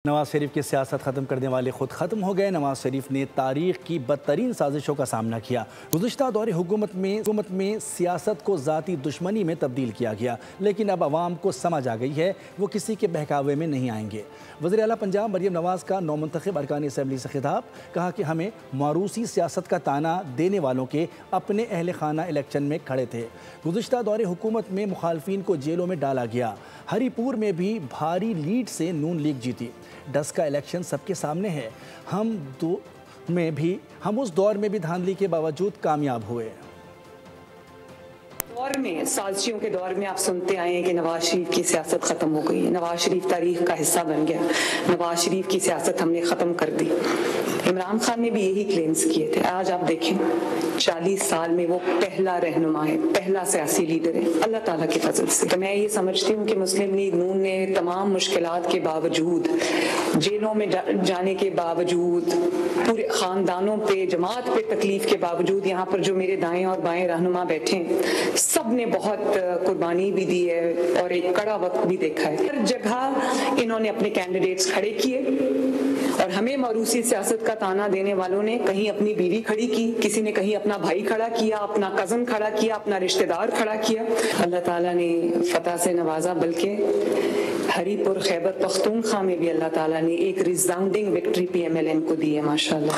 नवाज शरीफ की सियासत ख़त्म करने वाले खुद ख़त्म हो गए। नवाज शरीफ ने तारीख की बदतरीन साजिशों का सामना किया। गुज़िश्ता दौर हुकूमत में सियासत को ज़ाती दुश्मनी में तब्दील किया गया, लेकिन अब आवाम को समझ आ गई है वो किसी के बहकावे में नहीं आएंगे। वज़ीर आला पंजाब मरियम नवाज़ का नौमुंतखब अरकान असम्बली से खिताब, कहा कि हमें मारूसी सियासत का ताना देने वालों के अपने अहल खाना इलेक्शन में खड़े थे। गुज़िश्ता दौर हुकूमत में मुखालफिन को जेलों में डाला गया। हरीपुर में भी भारी लीड से नून लीग जीती। 10 का इलेक्शन सबके सामने है। हम उस दौर में भी धांधली के बावजूद कामयाब हुए। दौर में साजिशों के दौर में आप सुनते आए हैं कि नवाज शरीफ की सियासत खत्म हो गई है, नवाज शरीफ तारीख का हिस्सा बन गया, नवाज शरीफ की सियासत हमने खत्म कर दी। इमरान खान ने भी यही क्लेम्स किए थे। आज आप देखें 40 साल में वो पहला रहनुमा है, पहला सियासी लीडर है, अल्लाह ताला के फजल से। तो मैं ये समझती हूँ कि मुस्लिम लीग नून ने तमाम मुश्किलात के बावजूद, जेलों में जाने के बावजूद, पूरे खानदानों पे, जमात पे तकलीफ के बावजूद, यहाँ पर जो मेरे दाएं और बाएं रहनुमा बैठे हैं, सब ने बहुत कुर्बानी भी दी है और एक कड़ा वक्त भी देखा है। हर जगह इन्होंने अपने कैंडिडेट्स खड़े किए और हमें मारूसी सियासत का ताना देने वालों ने कहीं अपनी बीवी खड़ी की, किसी ने कहीं अपना भाई खड़ा किया, अपना कजन खड़ा किया, अपना रिश्तेदार खड़ा किया। अल्लाह ताला ने फतह से नवाजा, बल्कि हरीपुर खैबर पख्तूनख्वा में भी अल्लाह ताला ने एक रिजाउंडिंग विक्ट्री PMLN को दी है, माशाल्लाह।